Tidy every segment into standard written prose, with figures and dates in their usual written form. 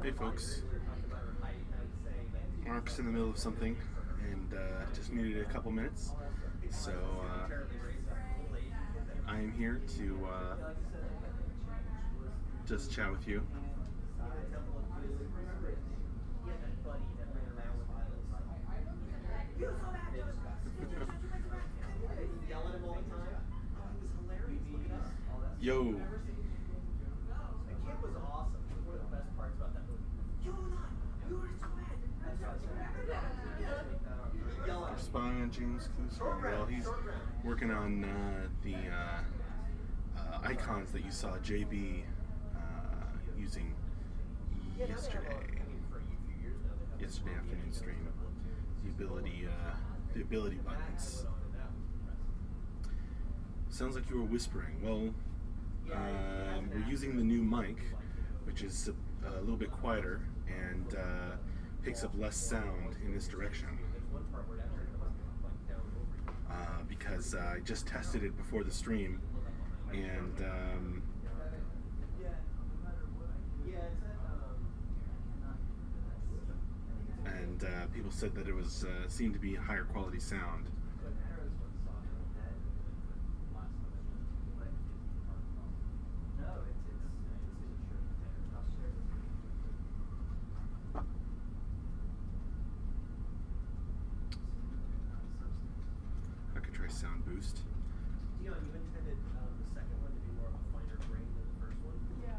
Hey folks, Mark's in the middle of something and just needed a couple minutes, so I am here to just chat with you. Yo. Spying on James Cooper. Well, he's working on the icons that you saw JB using yesterday afternoon stream. The ability buttons. Sounds like you were whispering. Well, we're using the new mic, which is a little bit quieter and picks up less sound in this direction. Because I just tested it before the stream, and people said that it was seemed to be higher quality sound. Sound boost. Dion, you intended the second one to be more of a finer grain than the first one? Yeah.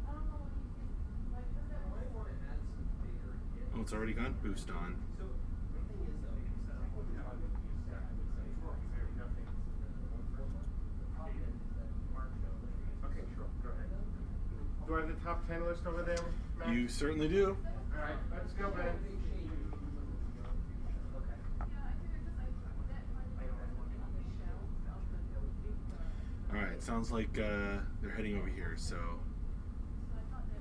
I don't know what you think. Like, because I might want to add some bigger hits. Oh, it's already got boost on. So, the thing is, though, I would say nothing. Okay, sure. Go ahead. Do I have the top 10 list over there, Matt? You certainly do. All right, let's go, man. Alright, sounds like they're heading over here, so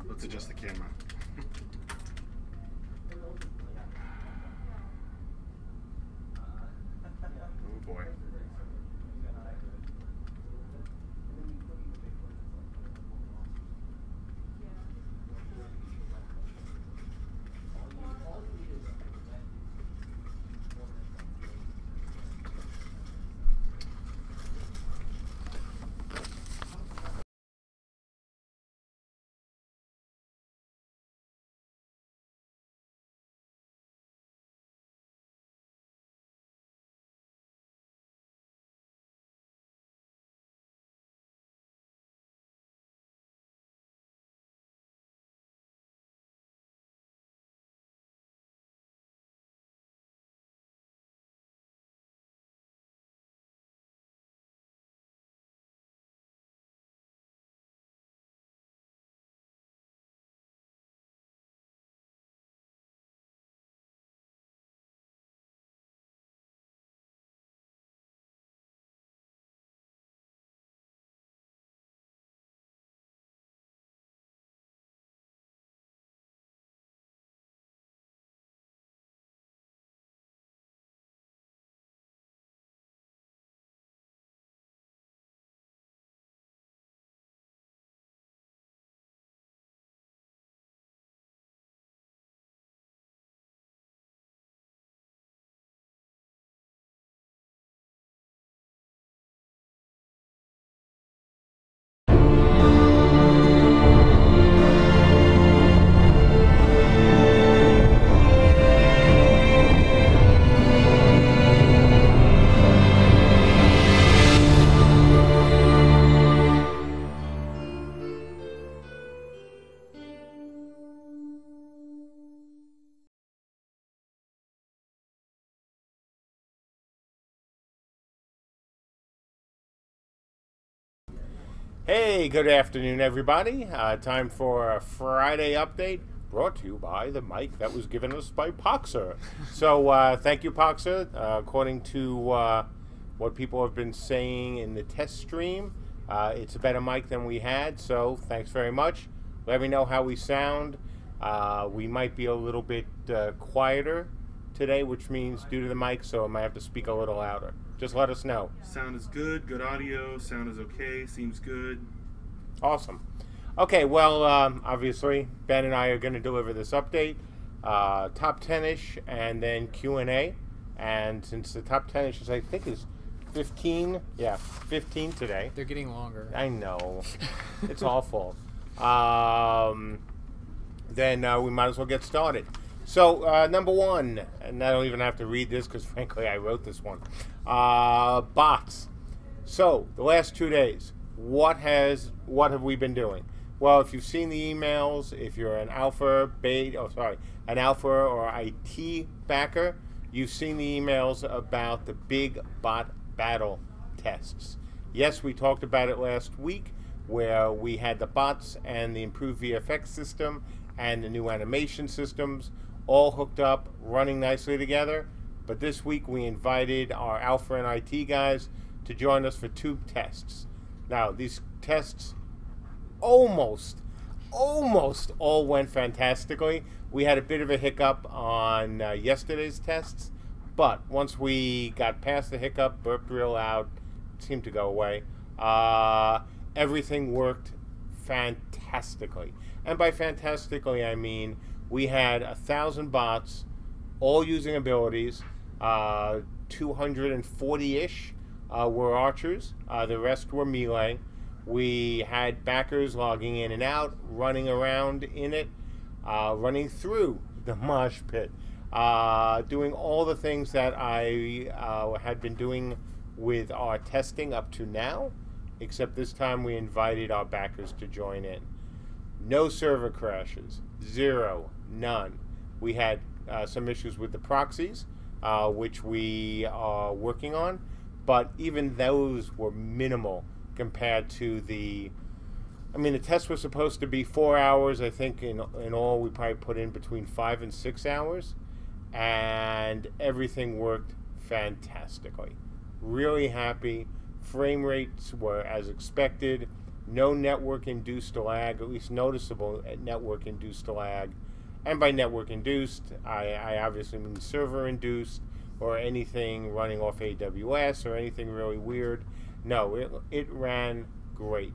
let's adjust the camera. Oh boy. Hey, good afternoon, everybody. Time for a Friday update brought to you by the mic that was given us by Poxer. So, thank you, Poxer. According to what people have been saying in the test stream, it's a better mic than we had, so thanks very much. Let me know how we sound. We might be a little bit quieter today, which means due to the mic, so I might have to speak a little louder. Just let us know. Sound is good, good audio, sound is okay, seems good. Awesome. Okay, well, obviously, Ben and I are going to deliver this update, top 10-ish, and then Q&A. And since the top 10-ish is, I think, is 15, yeah, 15 today. They're getting longer. I know. It's awful. Then we might as well get started. So, number one, and I don't even have to read this because, frankly, I wrote this one. Bots. So, the last 2 days, what have we been doing? Well, if you've seen the emails, if you're an alpha, an alpha or IT backer, you've seen the emails about the big bot battle tests. Yes, we talked about it last week, where we had the bots and the improved VFX system and the new animation systems all hooked up, running nicely together. But this week we invited our alpha and IT guys to join us for 2 tests. Now, these tests almost all went fantastically. We had a bit of a hiccup on yesterday's tests, but once we got past the hiccup, burped real loud, seemed to go away, everything worked fantastically. And by fantastically, I mean we had 1,000 bots, all using abilities. 240-ish were archers. The rest were melee. We had backers logging in and out, running around in it, running through the mosh pit, doing all the things that I had been doing with our testing up to now, except this time we invited our backers to join in. No server crashes, 0, none. We had some issues with the proxies, which we are working on, but even those were minimal compared to the test was supposed to be 4 hours. I think in all we probably put in between 5 and 6 hours, and everything worked fantastically. Really happy. Frame rates were as expected. No network-induced lag, at least noticeable network-induced lag. And by network-induced, I obviously mean server-induced or anything running off AWS or anything really weird. No, it ran great.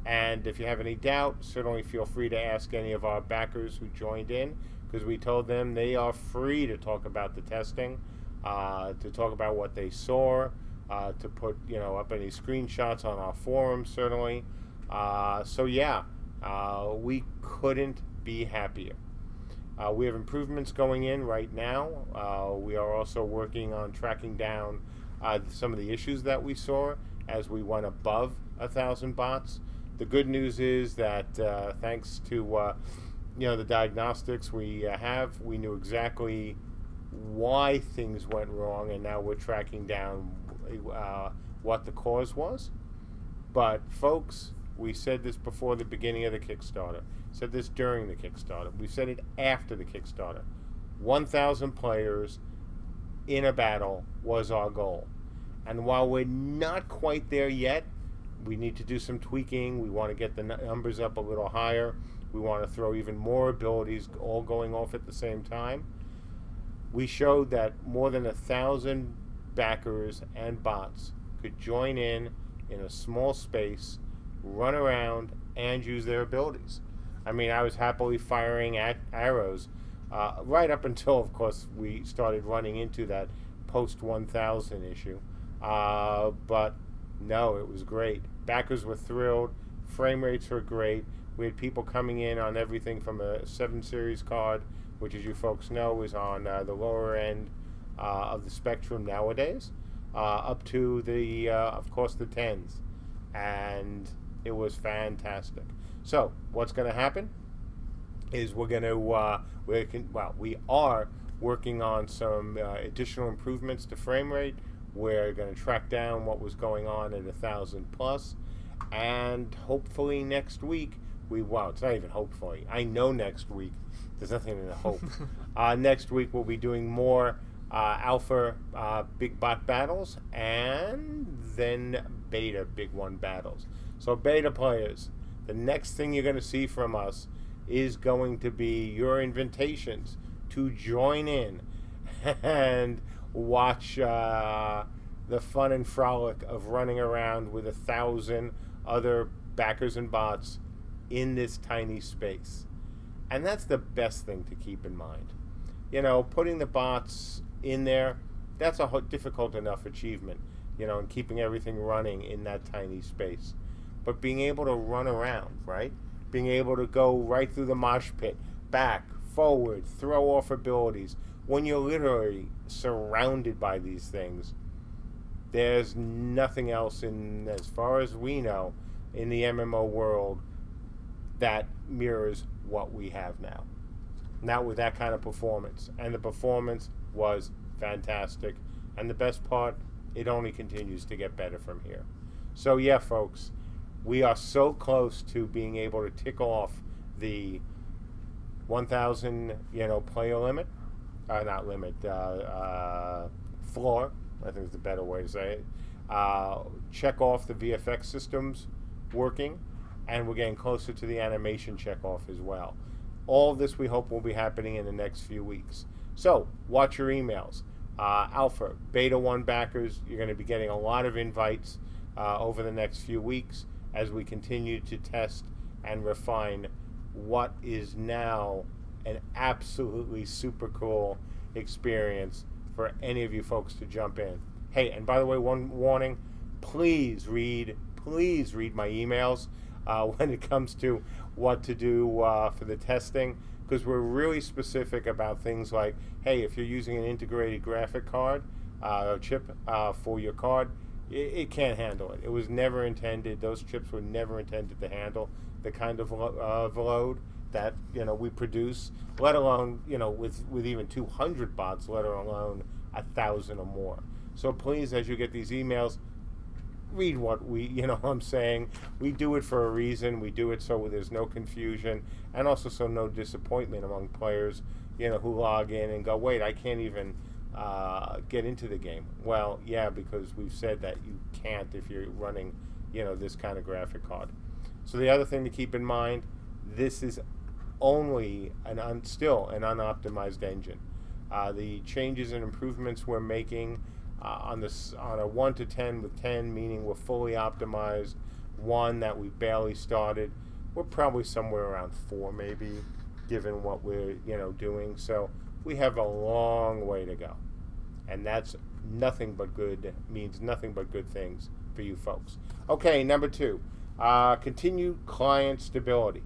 And if you have any doubt, certainly feel free to ask any of our backers who joined in, because we told them they are free to talk about the testing, to talk about what they saw, to put up any screenshots on our forum, certainly. So yeah, we couldn't be happier. We have improvements going in right now. We are also working on tracking down some of the issues that we saw as we went above 1,000 bots. The good news is that thanks to the diagnostics we have, we knew exactly why things went wrong, and now we're tracking down what the cause was. But folks, we said this before the beginning of the Kickstarter. Said this during the Kickstarter. We said it after the Kickstarter. 1,000 players in a battle was our goal. And while we're not quite there yet, we need to do some tweaking. We want to get the numbers up a little higher. We want to throw even more abilities all going off at the same time. We showed that more than 1,000 backers and bots could join in a small space, run around, and use their abilities. I mean, I was happily firing at arrows right up until, of course, we started running into that post-1000 issue. But no, it was great. Backers were thrilled. Frame rates were great. We had people coming in on everything from a 7 Series card, which, as you folks know, is on the lower end of the spectrum nowadays, up to the, of course, the 10s. And it was fantastic. So what's going to happen is we are working on some additional improvements to frame rate. We're going to track down what was going on at 1,000 plus, and hopefully next week it's not even hopefully. I know next week. There's nothing in the hope. Next week we'll be doing more alpha big bot battles, and then beta big one battles. So beta players, the next thing you're going to see from us is going to be your invitations to join in and watch the fun and frolic of running around with 1,000 other backers and bots in this tiny space. And that's the best thing to keep in mind. You know, putting the bots in there, that's a difficult enough achievement, you know, and keeping everything running in that tiny space. But being able to run around, right? Being able to go right through the mosh pit, back, forward, throw off abilities, when you're literally surrounded by these things, there's nothing else in, as far as we know, in the MMO world that mirrors what we have now. Not with that kind of performance. And the performance was fantastic. And the best part, it only continues to get better from here. So yeah, folks, we are so close to being able to tick off the 1,000, you know, player limit. Not limit, floor, I think is the better way to say it. Check off the VFX systems working, and we're getting closer to the animation check off as well. All of this we hope will be happening in the next few weeks. So watch your emails. Alpha, Beta 1 backers, you're going to be getting a lot of invites over the next few weeks as we continue to test and refine what is now an absolutely super cool experience for any of you folks to jump in. Hey, and by the way, one warning, please read my emails when it comes to what to do for the testing, because we're really specific about things like, hey, if you're using an integrated graphic card chip for your card, it can't handle it. It was never intended, those chips were never intended to handle the kind of load that, you know, we produce, let alone, you know, with even 200 bots, let alone 1,000 or more. So please, as you get these emails, read what we, you know what I'm saying. We do it for a reason. We do it so there's no confusion, and also so no disappointment among players, you know, who log in and go, wait, I can't even get into the game. Well, yeah, because we've said that you can't if you're running, you know, this kind of graphic card. So the other thing to keep in mind, this is only still an unoptimized engine. The changes and improvements we're making on a 1 to 10, with 10 meaning we're fully optimized, 1 that we barely started, we're probably somewhere around 4 maybe, given what we're, you know, doing. So we have a long way to go, and that's nothing but good, means nothing but good things for you folks. Okay, number 2, continued client stability.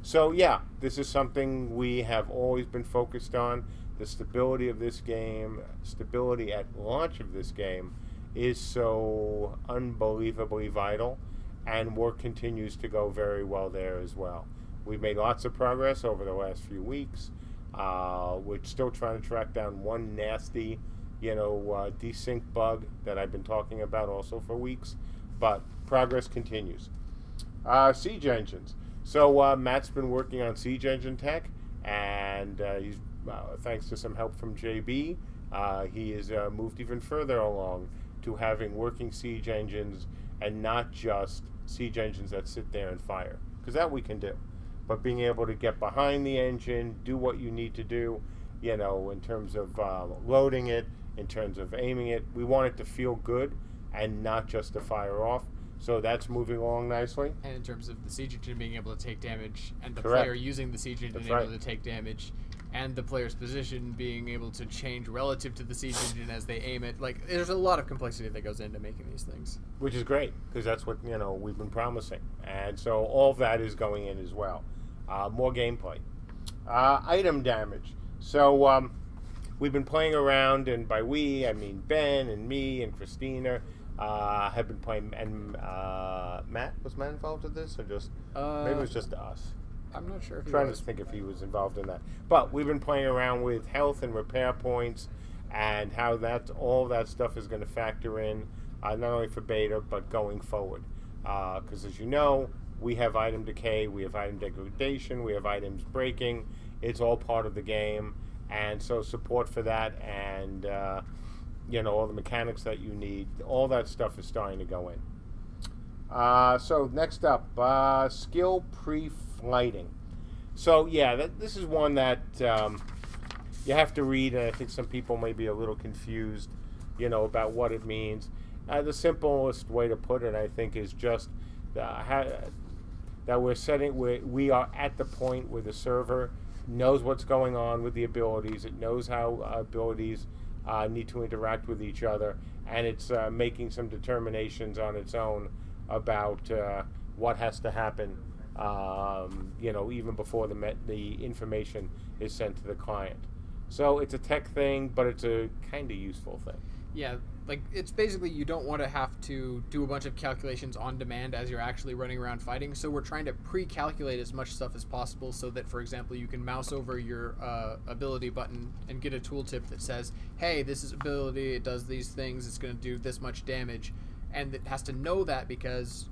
So yeah, this is something we have always been focused on. The stability of this game, stability at launch of this game, is so unbelievably vital, and work continues to go very well there as well. We've made lots of progress over the last few weeks. We're still trying to track down one nasty, you know, desync bug that I've been talking about also for weeks, but progress continues. Siege engines. So Matt's been working on Siege engine tech, and he's thanks to some help from JB, he has moved even further along to having working siege engines, and not just siege engines that sit there and fire, because that we can do, but being able to get behind the engine, do what you need to do, you know, in terms of loading it, in terms of aiming it. We want it to feel good and not just to fire off. So that's moving along nicely. And in terms of the siege engine being able to take damage, and the Correct. player using the siege engine That's able right. to take damage, and the player's position being able to change relative to the siege engine as they aim it. Like, there's a lot of complexity that goes into making these things. Which is great, because that's what, you know, we've been promising. And so all of that is going in as well. More gameplay. Item damage. So we've been playing around, and by we, I mean Ben and me and Christina have been playing, and Matt, was Matt involved with this, or just, maybe it was just us? I'm not sure if I'm trying to think if he was involved in that. But we've been playing around with health and repair points, and how all that stuff is going to factor in, not only for beta, but going forward. Because as you know, we have item decay, we have item degradation, we have items breaking. It's all part of the game, and so support for that, and you know, all the mechanics that you need, all that stuff is starting to go in. So next up, skill pre-flighting. So yeah, this is one that you have to read, and I think some people may be a little confused, you know, about what it means. The simplest way to put it, I think, is just that we're setting. We are at the point where the server knows what's going on with the abilities. It knows how abilities need to interact with each other, and it's making some determinations on its own about what has to happen. Even before the information is sent to the client. So it's a tech thing, but it's a kind of useful thing. Yeah, like it's basically you don't want to have to do a bunch of calculations on demand as you're actually running around fighting. So we're trying to pre-calculate as much stuff as possible so that, for example, you can mouse over your ability button and get a tooltip that says, hey, this is ability, it does these things, it's going to do this much damage. And it has to know that because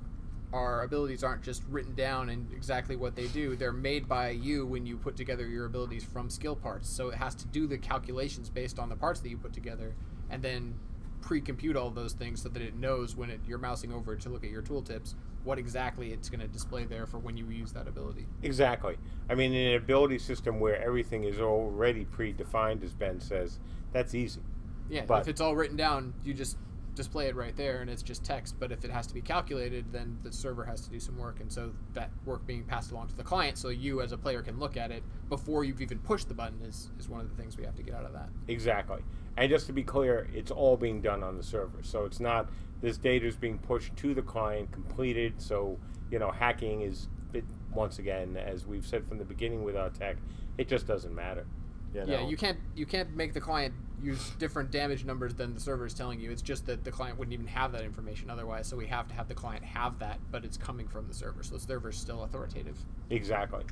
our abilities aren't just written down and exactly what they do. They're made by you when you put together your abilities from skill parts. So it has to do the calculations based on the parts that you put together and then pre-compute all those things so that it knows when you're mousing over to look at your tooltips what exactly it's going to display there for when you use that ability. Exactly. I mean, in an ability system where everything is already predefined, as Ben says, that's easy. Yeah, but if it's all written down, you just display it right there and it's just text. But if it has to be calculated, then the server has to do some work, and so that work being passed along to the client so you as a player can look at it before you've even pushed the button is one of the things we have to get out of that. Exactly. And just to be clear, it's all being done on the server, so it's not this data is being pushed to the client completed. So hacking is once again, as we've said from the beginning with our tech, it just doesn't matter. Yeah, you can't make the client use different damage numbers than the server is telling you. It's just that the client wouldn't even have that information otherwise, so we have to have the client have that, but it's coming from the server, so the server is still authoritative. Exactly.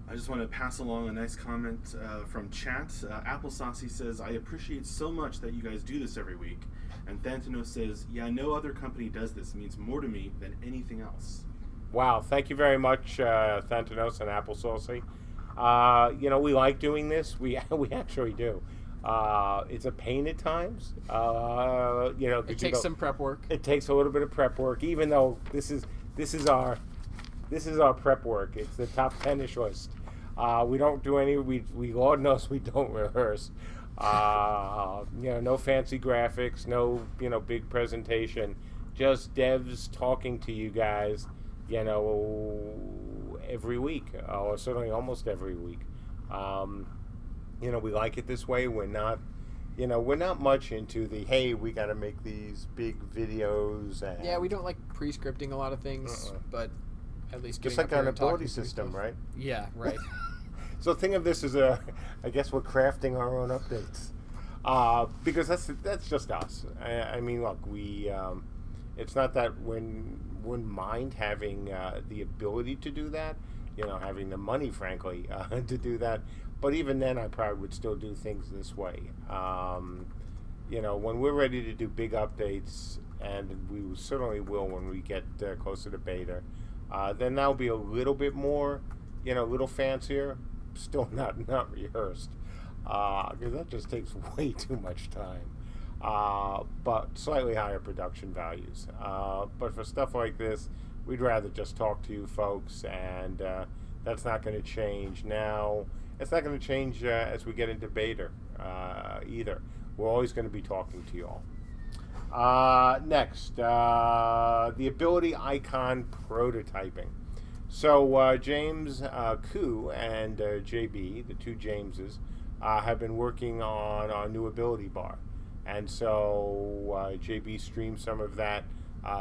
I just want to pass along a nice comment from chat. Apple Saucy says, I appreciate so much that you guys do this every week. And Thantino says, yeah, no other company does this. It means more to me than anything else. Wow, thank you very much, Thantinos and Apple Saucy. We like doing this. We actually do. It's a pain at times. It takes some prep work. It takes a little bit of prep work, even though this is our prep work. It's the top 10-ish list. We don't do any. We Lord knows we don't rehearse. No fancy graphics, no big presentation. Just devs talking to you guys. Every week, or certainly almost every week. We like it this way. We're not much into the, hey, we got to make these big videos. And yeah, we don't like pre-scripting a lot of things, but at least just like an ability system, right? Yeah, right. So think of this as I guess we're crafting our own updates, because that's just us. I mean, look, we. It's not that wouldn't mind having the ability to do that, having the money, frankly, to do that. But even then, I probably would still do things this way. When we're ready to do big updates, and we certainly will when we get closer to beta, then that'll be a little bit more, a little fancier, still not rehearsed, because that just takes way too much time. But slightly higher production values. But for stuff like this, we'd rather just talk to you folks, and that's not going to change now. It's not going to change as we get into beta either. We're always going to be talking to you all. Next, the ability icon prototyping. So James Koo and JB, the two Jameses, have been working on our new ability bar. And so JB streamed some of that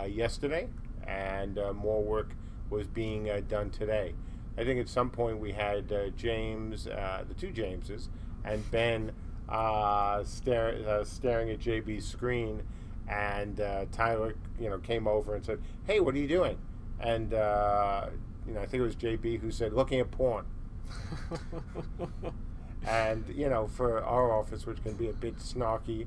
yesterday, and more work was being done today. I think at some point we had James, the two Jameses, and Ben staring at JB's screen, and Tyler, came over and said, "Hey, what are you doing?" And I think it was JB who said, "Looking at porn." And for our office, which can be a bit snarky,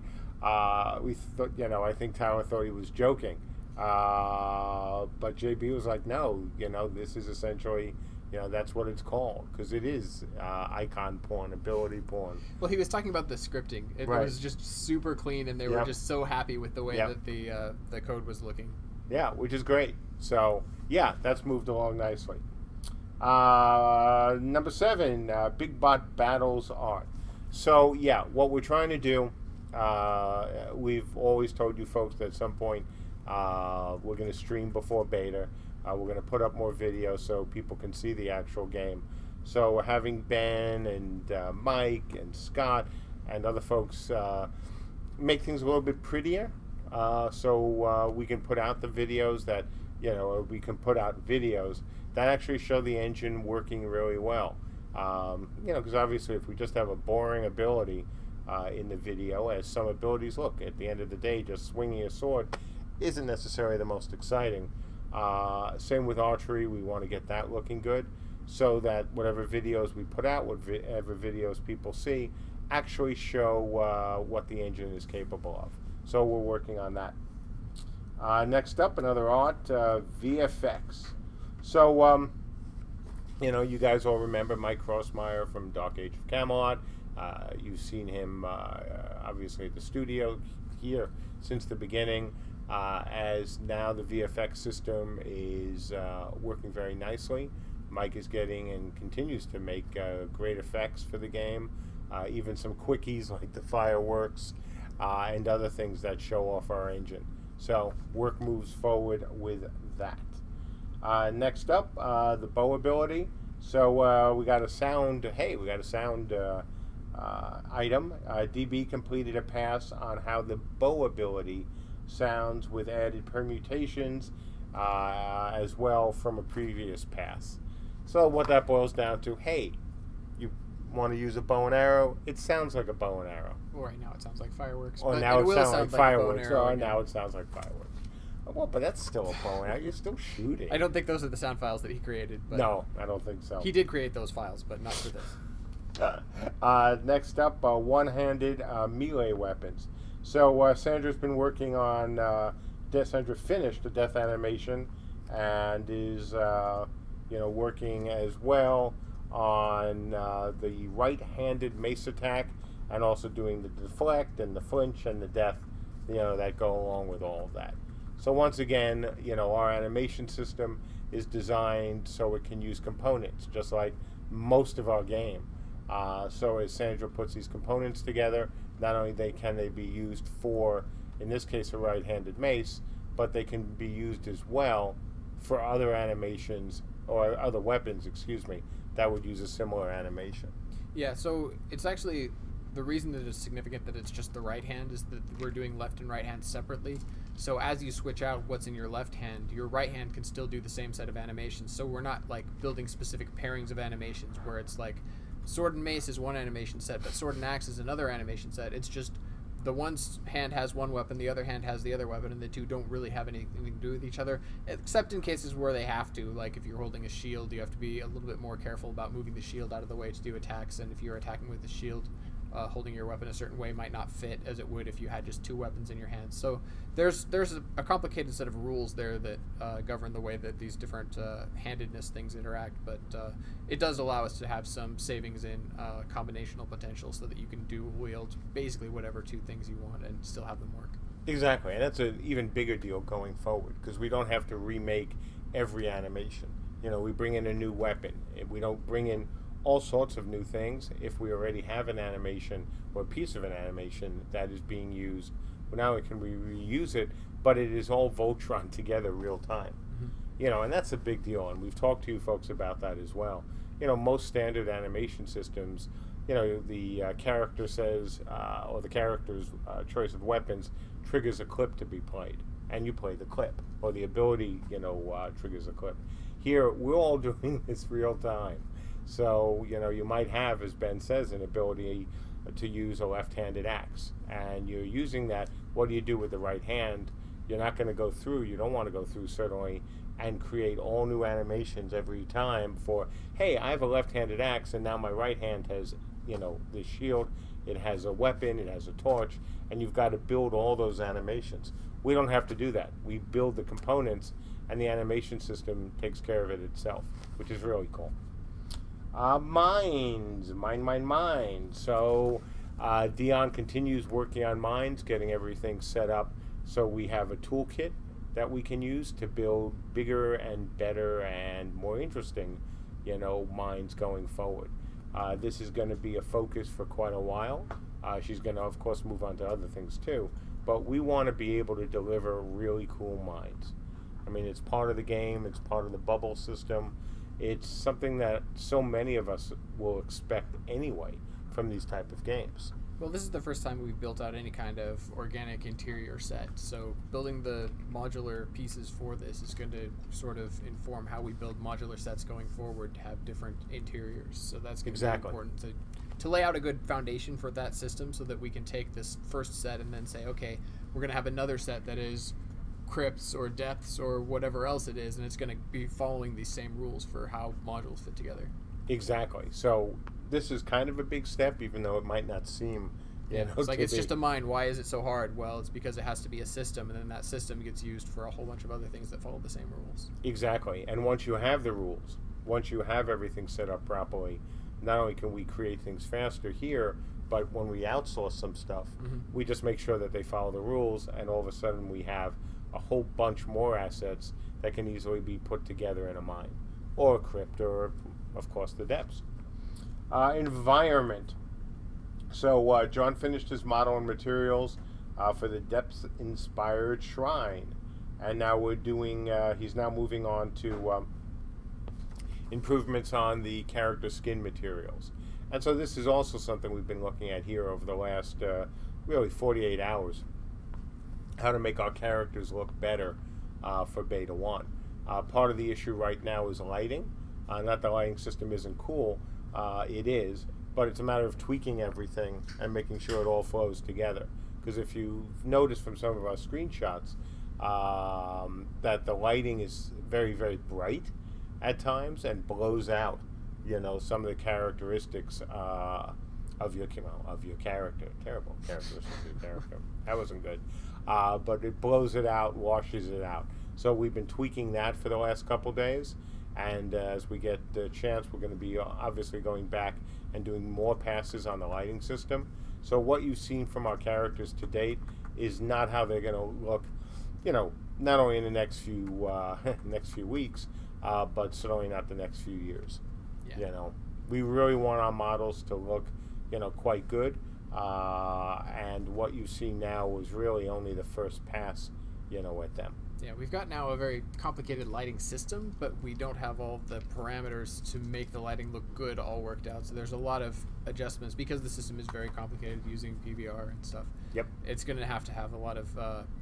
we thought, I think Tyler thought he was joking, but JB was like, "No, this is essentially, that's what it's called, because it is icon porn, ability porn." Well, he was talking about the scripting. It was just super clean, and they were just so happy with the way that the code was looking. Yeah, which is great. So yeah, that's moved along nicely. Number 7, Big Bot Battles Art. So yeah, what we're trying to do, we've always told you folks that at some point we're going to stream before beta. We're going to put up more videos so people can see the actual game. So we're having Ben and Mike and Scott and other folks make things a little bit prettier, so we can put out the videos that, we can put out videos that actually show the engine working really well. Because obviously if we just have a boring ability in the video, as some abilities look, at the end of the day, just swinging a sword isn't necessarily the most exciting. Same with archery, we want to get that looking good, so that whatever videos we put out, whatever videos people see, actually show what the engine is capable of. So we're working on that. Next up, another art, VFX. So, you guys all remember Mike Crossmeyer from Dark Age of Camelot. You've seen him, obviously, at the studio here since the beginning, as now the VFX system is working very nicely. Mike is getting and continues to make great effects for the game, even some quickies like the fireworks and other things that show off our engine. So work moves forward with that. Next up, the bow ability. So we got a sound. Hey, we got a sound item. DB completed a pass on how the bow ability sounds with added permutations as well from a previous pass. So what that boils down to, hey, you want to use a bow and arrow, it sounds like a bow and arrow. Well, right now it sounds like fireworks. Or but now it sounds like fireworks. Or again. now it sounds like fireworks. Well, but that's still a bow and arrow. You're still shooting. I don't think those are the sound files that he created. But no, I don't think so. He did create those files, but not for this. Next up, one-handed melee weapons. So Sandra's been working on, Sandra finished the death animation and is, working as well on the right-handed mace attack, and also doing the deflect and the flinch and the death, that go along with all of that. So once again, our animation system is designed so it can use components, just like most of our game. So as Sandra puts these components together, not only can they be used for, in this case, a right-handed mace, but they can be used as well for other animations, or other weapons, excuse me, that would use a similar animation. Yeah, so it's actually, the reason that it's significant that it's just the right hand is that we're doing left and right hand separately. So as you switch out what's in your left hand, your right hand can still do the same set of animations. So we're not like building specific pairings of animations where it's like sword and mace is one animation set, but sword and axe is another animation set. It's just the one hand has one weapon, the other hand has the other weapon, and the two don't really have anything to do with each other, except in cases where they have to. Like if you're holding a shield, you have to be a little bit more careful about moving the shield out of the way to do attacks, and if you're attacking with the shield, holding your weapon a certain way might not fit as it would if you had just two weapons in your hands. So there's a complicated set of rules there that govern the way that these different handedness things interact, but it does allow us to have some savings in combinational potential so that you can dual wield basically whatever two things you want and still have them work. Exactly, and that's an even bigger deal going forward, because we don't have to remake every animation. We bring in a new weapon. We don't bring in all sorts of new things. If we already have an animation or a piece of an animation that is being used, well, now can we reuse it, but it is all Voltron together real time. Mm-hmm. And that's a big deal, and we've talked to you folks about that as well. Most standard animation systems, the character says, or the character's choice of weapons triggers a clip to be played, and you play the clip, or the ability, triggers a clip. Here, we're all doing this real time. So, you might have, as Ben says, an ability to use a left-handed axe, and you're using that. What do you do with the right hand? You're not going to go through, you don't want to go through, certainly, and create all new animations every time for, hey, I have a left-handed axe, and now my right hand has, this shield, it has a weapon, it has a torch, and you've got to build all those animations. We don't have to do that. We build the components, and the animation system takes care of it itself, which is really cool. Mines. So Dion continues working on mines, getting everything set up so we have a toolkit that we can use to build bigger and better and more interesting, mines going forward. This is going to be a focus for quite a while. She's going to, of course, move on to other things too, but we want to be able to deliver really cool mines. I mean, it's part of the game. It's part of the bubble system. It's something that so many of us will expect anyway from these type of games. Well, this is the first time we've built out any kind of organic interior set, so building the modular pieces for this is going to sort of inform how we build modular sets going forward to have different interiors. So that's going to be important to lay out a good foundation for that system so that we can take this first set and then say, okay, we're going to have another set that is crypts or depths or whatever else it is, and it's going to be following these same rules for how modules fit together. Exactly. So this is kind of a big step, even though it might not seem, it's like it's just a mine. Why is it so hard? Well, it's because it has to be a system, and then that system gets used for a whole bunch of other things that follow the same rules. Exactly. And once you have the rules, once you have everything set up properly, not only can we create things faster here, but when we outsource some stuff, we just make sure that they follow the rules, and all of a sudden we have a whole bunch more assets that can easily be put together in a mine, or a crypt, or, of course, the depths. Environment. So John finished his model and materials for the depths-inspired shrine, and now we're doing. He's now moving on to improvements on the character skin materials, and so this is also something we've been looking at here over the last really 48 hours. How to make our characters look better for Beta 1. Part of the issue right now is lighting. Not the lighting system isn't cool, it is, but it's a matter of tweaking everything and making sure it all flows together. Because if you've noticed from some of our screenshots that the lighting is very, very bright at times and blows out, some of the characteristics of your character. Terrible characteristics of your character. That wasn't good. But it blows it out, washes it out. So we've been tweaking that for the last couple days, and as we get the chance, we're going to be obviously going back and doing more passes on the lighting system. So what you've seen from our characters to date is not how they're going to look, not only in the next few weeks, but certainly not the next few years. Yeah. We really want our models to look, quite good. And what you see now is really only the first pass, at them. Yeah, we've got now a very complicated lighting system, but we don't have all the parameters to make the lighting look good all worked out. So there's a lot of adjustments because the system is very complicated using PBR and stuff. Yep. It's going to have a lot of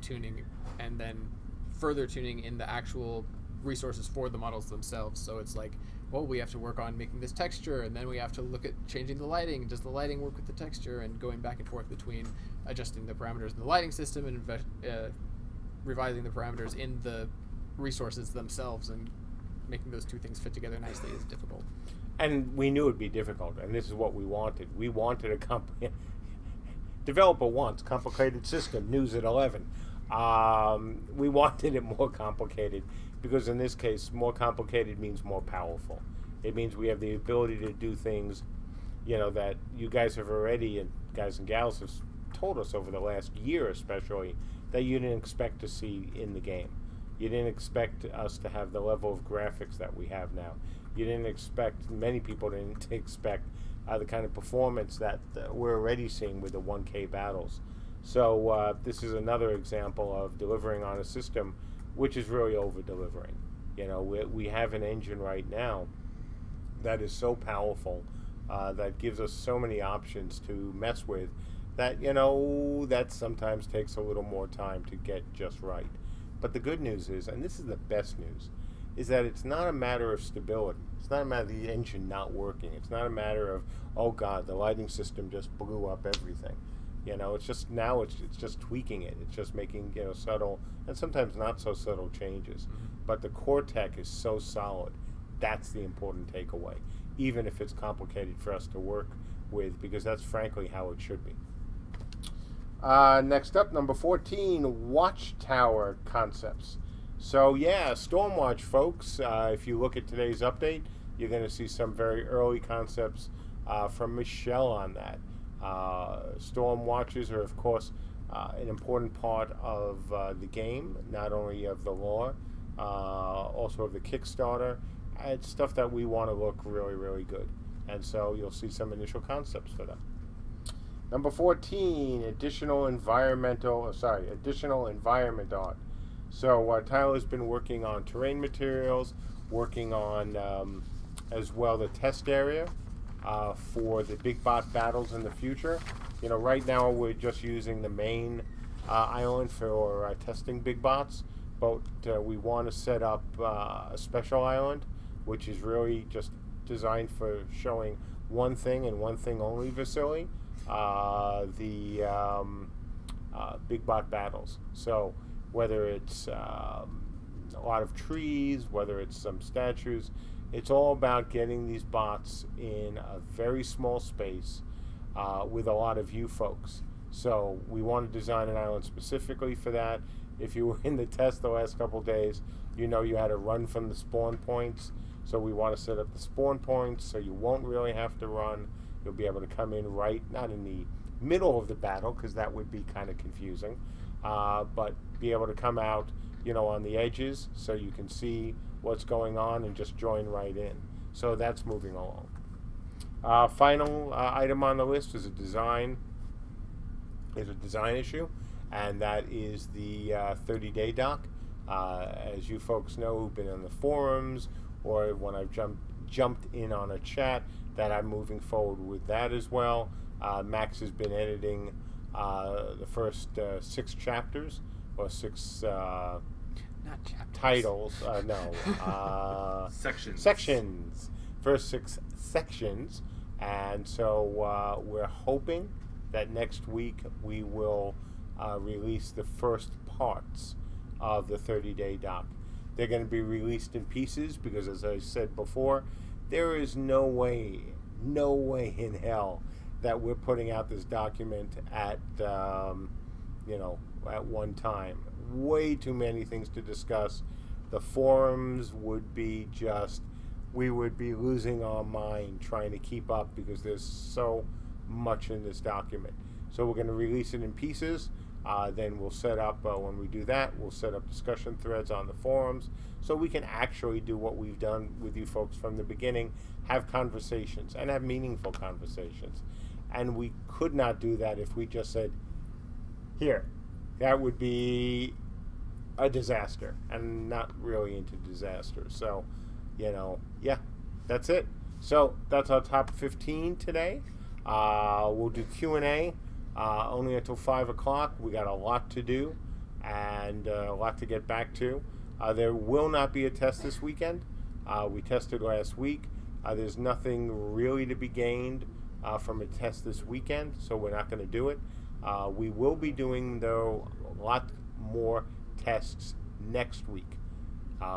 tuning and then further tuning in the actual resources for the models themselves. So it's like, well, we have to work on making this texture, and then we have to look at changing the lighting. Does the lighting work with the texture? And going back and forth between adjusting the parameters in the lighting system and revising the parameters in the resources themselves, and making those two things fit together nicely is difficult. And we knew it would be difficult, and this is what we wanted. We wanted a developer wants complicated system, news at 11. We wanted it more complicated because in this case, more complicated means more powerful. It means we have the ability to do things, that you guys have already, and guys and gals have told us over the last year especially, that you didn't expect to see in the game. You didn't expect us to have the level of graphics that we have now. You didn't expect, many people didn't expect the kind of performance that we're already seeing with the 1K battles. So this is another example of delivering on a system which is really over-delivering. We have an engine right now that is so powerful, that gives us so many options to mess with, that, that sometimes takes a little more time to get just right. But the good news is, and this is the best news, is that it's not a matter of stability. It's not a matter of the engine not working. It's not a matter of, oh God, the lighting system just blew up everything. It's just now it's just tweaking it. It's just making, subtle and sometimes not so subtle changes. But the core tech is so solid. That's the important takeaway, even if it's complicated for us to work with, because that's frankly how it should be. Next up, number 14, Watchtower concepts. So yeah, Stormwatch, folks. If you look at today's update, you're going to see some very early concepts from Michelle on that. Storm watches are, of course, an important part of the game, not only of the lore, also of the Kickstarter. It's stuff that we want to look really, really good. And so you'll see some initial concepts for them. Number 14, additional environment art. So Tyler's been working on terrain materials, working on as well the test area for the big bot battles in the future. You know, right now we're just using the main island for testing big bots, but we want to set up a special island, which is really just designed for showing one thing and one thing only, Vasily, the big bot battles. So whether it's a lot of trees, whether it's some statues, it's all about getting these bots in a very small space with a lot of you folks. So we want to design an island specifically for that. If you were in the test the last couple days, you know you had to run from the spawn points. So we want to set up the spawn points so you won't really have to run. You'll be able to come in right, not in the middle of the battle, because that would be kind of confusing, but be able to come out, you know, on the edges so you can see what's going on and just join right in. So that's moving along. Final item on the list is a design issue, and that is the 30-day doc. As you folks know who've been on the forums, or when I've jumped in on a chat, that I'm moving forward with that as well. Max has been editing the first 6 chapters, or 6 Not chapters. titles. Sections. First 6 sections. And so we're hoping that next week we will release the first parts of the 30-day doc. They're going to be released in pieces because, as I said before, there is no way in hell that we're putting out this document at, at one time. Way too many things to discuss. The forums would be we would be losing our mind trying to keep up because there's so much in this document. So we're going to release it in pieces. Then we'll set up, when we do that, we'll set up discussion threads on the forums so we can actually do what we've done with you folks from the beginning, have conversations, and have meaningful conversations. And we could not do that if we just said, here. That would be a disaster, and not really into disaster. So, yeah, that's it. So that's our top 15 today. We'll do Q&A only until 5 o'clock. We got a lot to do and a lot to get back to. There will not be a test this weekend. We tested last week. There's nothing really to be gained from a test this weekend, so we're not going to do it. We will be doing, though, a lot more tests next week.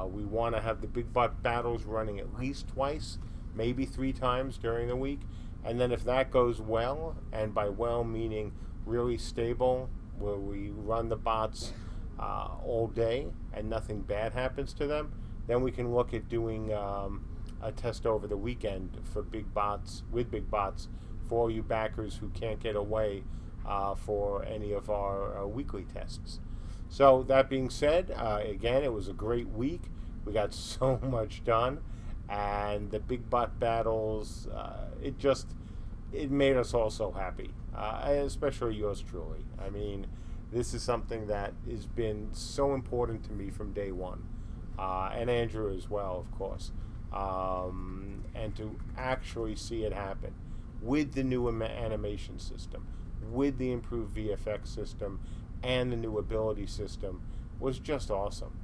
We want to have the big bot battles running at least twice, maybe 3 times during the week. And then if that goes well, and by well meaning really stable, where we run the bots all day and nothing bad happens to them, then we can look at doing a test over the weekend for big bots, for all you backers who can't get away for any of our weekly tests. So that being said, again, it was a great week. We got so much done, and the big bot battles, it made us all so happy, especially yours truly. I mean, this is something that has been so important to me from day one, and Andrew as well, of course, and to actually see it happen with the new animation system, with the improved VFX system, and the new ability system was just awesome.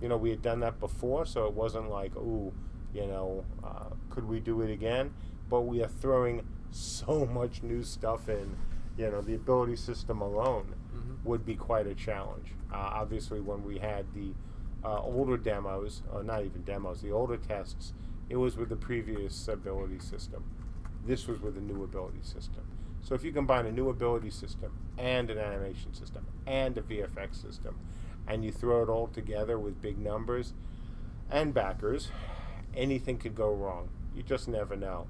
We had done that before, so it wasn't like, ooh, could we do it again? But we are throwing so much new stuff in. The ability system alone would be quite a challenge. Obviously, when we had the older demos, or not even demos, the older tests, it was with the previous ability system. This was with a new ability system. So if you combine a new ability system and an animation system and a VFX system, and you throw it all together with big numbers and backers, anything could go wrong. You just never know.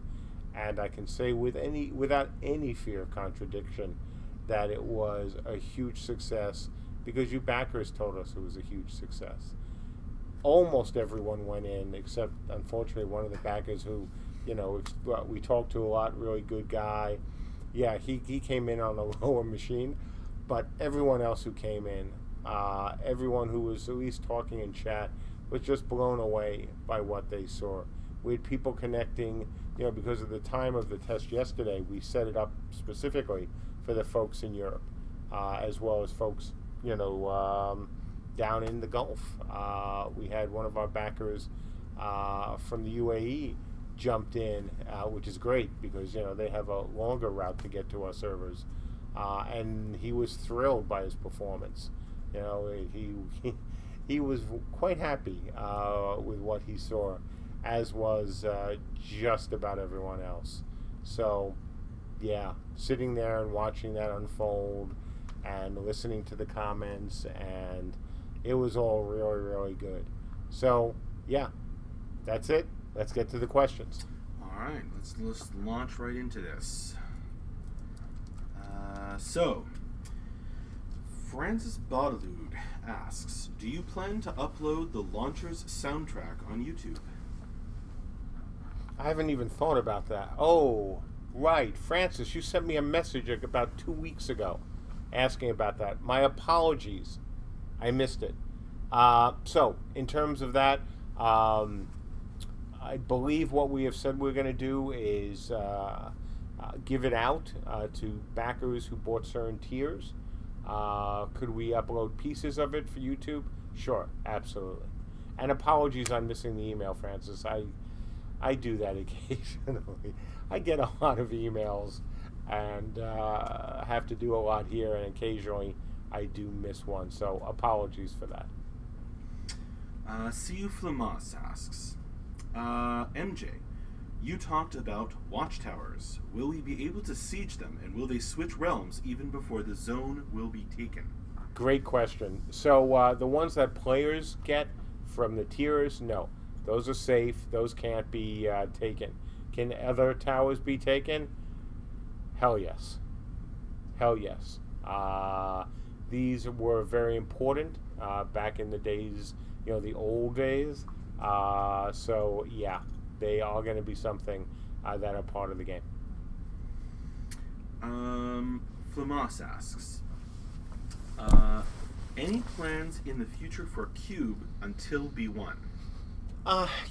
And I can say without any fear of contradiction that it was a huge success, because you backers told us it was a huge success. Almost everyone went in, except unfortunately one of the backers who, we talked to a lot, really good guy. Yeah, he came in on a lower machine, but everyone else who came in Everyone who was at least talking in chat was just blown away by what they saw. We had people connecting, because of the time of the test yesterday, we set it up specifically for the folks in Europe, as well as folks, down in the Gulf. We had one of our backers from the UAE jumped in, which is great because, they have a longer route to get to our servers. And he was thrilled by his performance. He was quite happy with what he saw, as was just about everyone else. So, yeah, sitting there and watching that unfold and listening to the comments, and it was all really, really good. So, yeah, that's it. Let's get to the questions. All right, let's launch right into this. So, Francis Baudelaud asks, do you plan to upload the Launcher's soundtrack on YouTube? I haven't even thought about that. Oh, right. Francis, you sent me a message about 2 weeks ago asking about that. My apologies. I missed it. So, in terms of that, I believe what we have said we're going to do is give it out to backers who bought certain tiers. Could we upload pieces of it for YouTube? Sure, absolutely. And apologies on missing the email, Francis. I do that occasionally. I get a lot of emails and have to do a lot here, and occasionally I do miss one. So apologies for that. Siu Flamas asks, MJ, you talked about Watchtowers. Will we be able to siege them, and will they switch realms even before the zone will be taken? Great question. So the ones that players get from the tiers, no. Those are safe. Those can't be taken. Can other towers be taken? Hell yes. Hell yes. These were very important back in the days, the old days. So, yeah, they are going to be something that are part of the game. Flamas asks, any plans in the future for Cube until B1?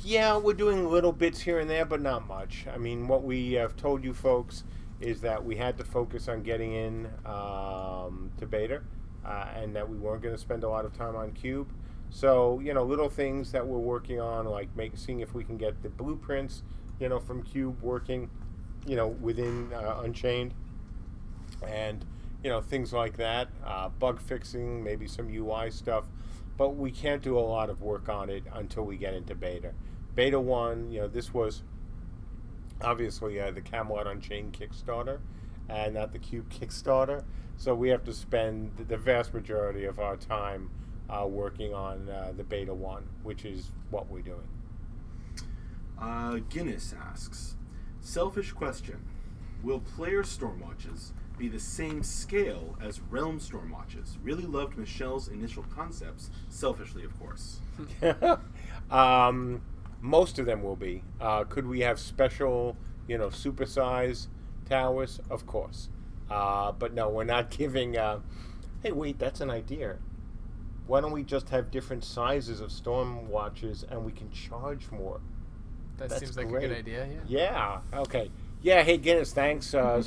Yeah, we're doing little bits here and there, but not much. I mean, what we have told you folks is that we had to focus on getting in to beta, and that we weren't going to spend a lot of time on Cube. So, little things that we're working on, like seeing if we can get the blueprints, from Cube working, within Unchained, and, things like that. Bug fixing, maybe some UI stuff. But we can't do a lot of work on it until we get into beta. Beta 1, this was obviously the Camelot Unchained Kickstarter and not the Cube Kickstarter. So we have to spend the vast majority of our time working on the Beta 1, which is what we're doing. Guinness asks, selfish question, will player Stormwatches be the same scale as Realm Stormwatches? Really loved Michelle's initial concepts, selfishly, of course. Most of them will be. Could we have special, supersize towers? Of course. But no, we're not giving... hey, wait, that's an idea. Why don't we just have different sizes of Stormwatches and we can charge more? That That's seems like great. a good idea, Yeah, okay. Yeah, hey, Guinness, thanks. So...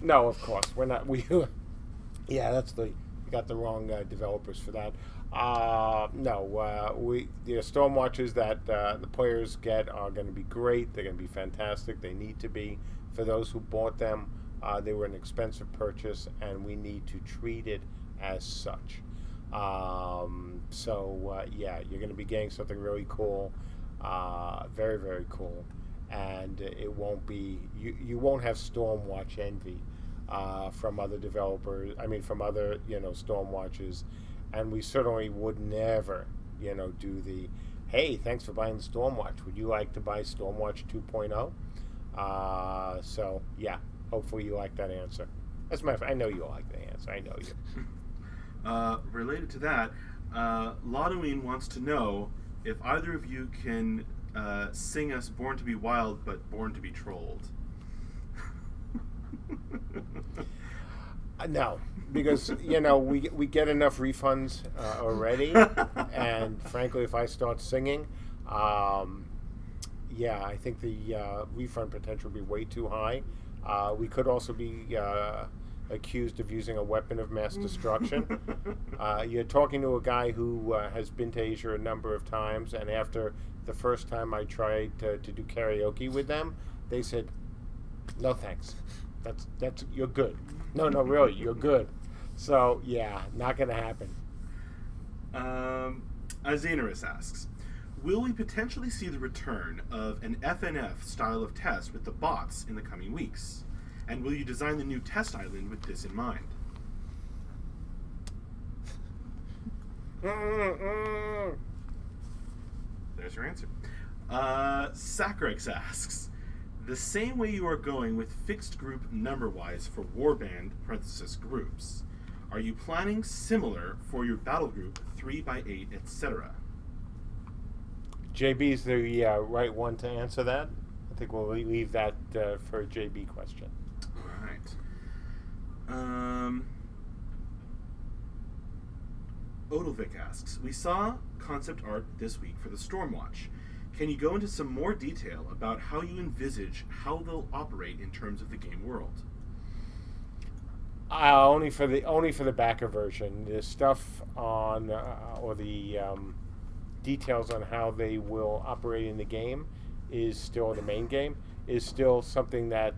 No, of course we're not. Yeah, you got the wrong developers for that. No, the Stormwatches that the players get are going to be great. They're going to be fantastic. They need to be. For those who bought them, they were an expensive purchase, and we need to treat it as such. So yeah, you're going to be getting something really cool, very, very cool. And it won't be, you won't have Stormwatch envy from other developers, from other, Stormwatches. And we certainly would never, do the, hey, thanks for buying the Stormwatch. Would you like to buy Stormwatch 2.0? So, yeah, hopefully you like that answer. As a matter of fact, I know you like the answer. I know you. Related to that, Lodoween wants to know if either of you can sing us Born to be Wild, but Born to be Trolled. No. because we get enough refunds already, and frankly, if I start singing, I think the refund potential will be way too high. We could also be accused of using a weapon of mass destruction. You're talking to a guy who has been to Asia a number of times, and after the first time I tried to do karaoke with them, they said, "No thanks. That's you're good. No, really, you're good." So yeah, not gonna happen. Azanaris asks, will we potentially see the return of an FNF style of test with the bots in the coming weeks? And will you design the new test island with this in mind? There's your answer. Sacrex asks, the same way you are going with fixed group number-wise for warband (groups, are you planning similar for your battle group 3x8, etc.? JB's the right one to answer that. I think we'll leave that for a JB question. All right. Odilvik asks, we saw concept art this week for the Stormwatch. Can you go into some more detail about how you envisage how they'll operate in terms of the game world? Only for the backer version. The stuff on or the details on how they will operate in the game is still the main game. Is still something that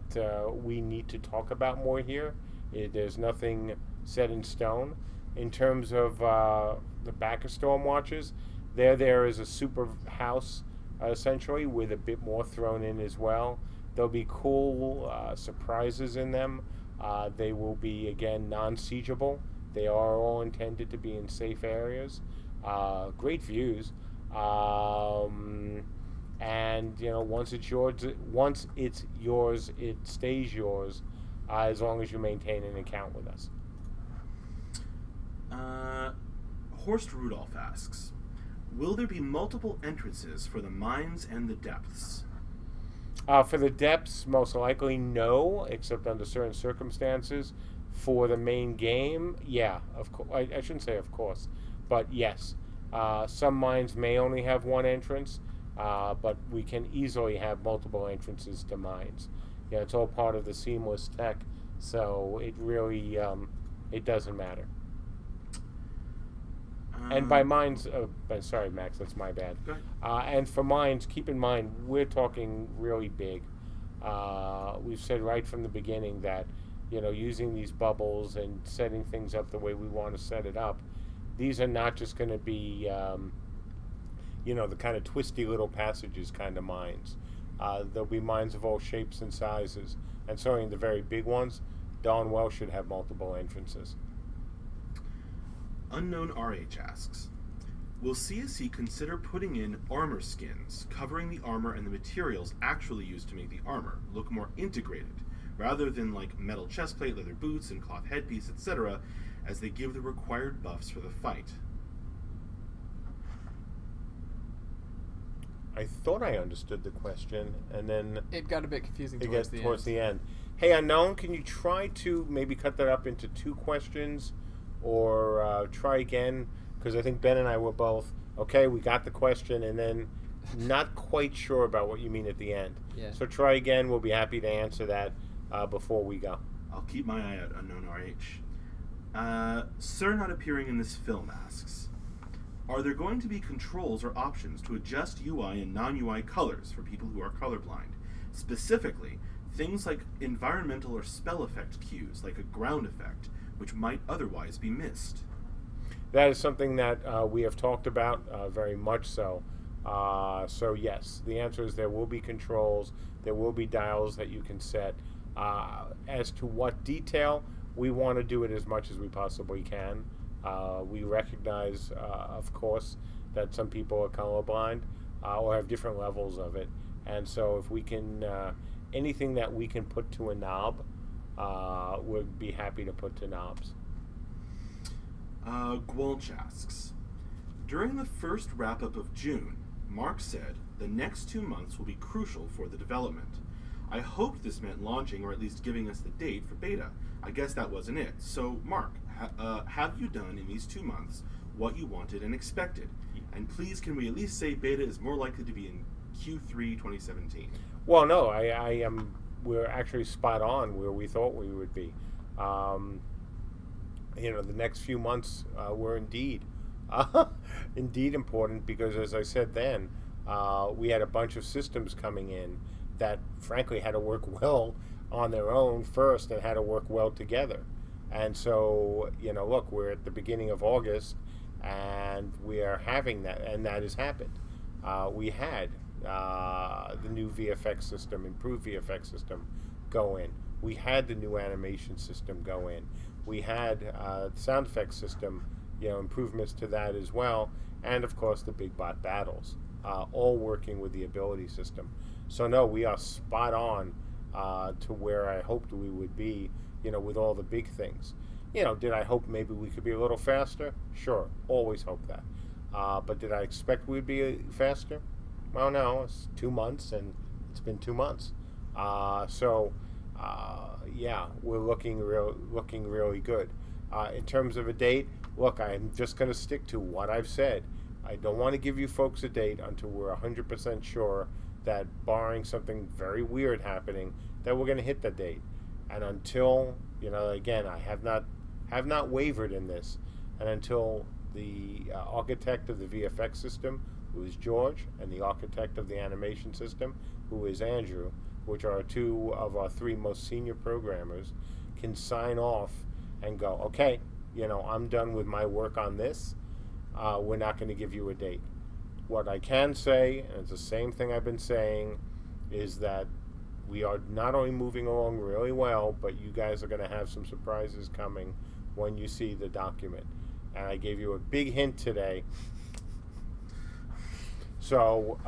we need to talk about more here. There's nothing set in stone. In terms of the backer Stormwatchers, they're there as a super house, essentially, with a bit more thrown in as well. There'll be cool surprises in them. They will be, again, non-siegeable. They are all intended to be in safe areas. Great views. And once it's yours, it stays yours, as long as you maintain an account with us. Horst Rudolph asks, will there be multiple entrances for the mines and the depths? For the depths, most likely no, except under certain circumstances. For the main game, yeah, of course. I shouldn't say of course, but yes. Some mines may only have one entrance, but we can easily have multiple entrances to mines. It's all part of the seamless tech, so it really it doesn't matter. And by mines, sorry, Max, that's my bad. And for mines, keep in mind, we're talking really big. We've said right from the beginning that, using these bubbles and setting things up the way we want to set it up, these are not just going to be, the kind of twisty little passages kind of mines. There'll be mines of all shapes and sizes. And certainly the very big ones, darn well should have multiple entrances. Unknown RH asks, will CSE consider putting in armor skins, covering the armor and the materials actually used to make the armor look more integrated, rather than like metal chestplate, leather boots, and cloth headpiece, etc., as they give the required buffs for the fight? I thought I understood the question, and then it got a bit confusing towards the end. Hey, Unknown, can you try to maybe cut that up into two questions? Or try again, because I think Ben and I were both, okay, we got the question, and then not quite sure about what you mean at the end. Yeah. So try again. We'll be happy to answer that before we go. I'll keep my eye out, Unknown RH. Sir Not Appearing in This Film asks, are there going to be controls or options to adjust UI and non-UI colors for people who are colorblind? Specifically, things like environmental or spell effect cues, like a ground effect, which might otherwise be missed. That is something that we have talked about very much so. So yes, the answer is there will be controls, there will be dials that you can set. As to what detail, we want to do it as much as we possibly can. We recognize, of course, that some people are colorblind or have different levels of it. And so if we can, anything that we can put to a knob, we'll be happy to put to knobs. Gwalch asks, during the first wrap-up of June, Mark said the next 2 months will be crucial for the development. I hoped this meant launching or at least giving us the date for beta. I guess that wasn't it. So, Mark, have you done in these 2 months what you wanted and expected? And please, can we at least say beta is more likely to be in Q3 2017? Well, no, I am. We're actually spot on where we thought we would be. The next few months were indeed important because, as I said then, we had a bunch of systems coming in that, frankly, had to work well on their own first and had to work well together. And so, look, we're at the beginning of August, and we are having that, and that has happened. We had the new VFX system, improved VFX system, go in. We had the new animation system go in. We had the sound effects system, improvements to that as well, and of course the big bot battles, all working with the ability system. So no, we are spot on to where I hoped we would be, with all the big things. Did I hope maybe we could be a little faster? Sure, always hope that. But did I expect we'd be faster? Well, no, it's 2 months, and it's been 2 months. Yeah, we're looking really good. In terms of a date, look, I'm just going to stick to what I've said. I don't want to give you folks a date until we're 100% sure that, barring something very weird happening, that we're going to hit the date. And until, again, I have not wavered in this, and until the architect of the VFX system, who is George, and the architect of the animation system, who is Andrew, which are 2 of our 3 most senior programmers, can sign off and go, okay, I'm done with my work on this. We're not going to give you a date. What I can say, and it's the same thing I've been saying, is that we are not only moving along really well, but you guys are going to have some surprises coming when you see the document. And I gave you a big hint today. So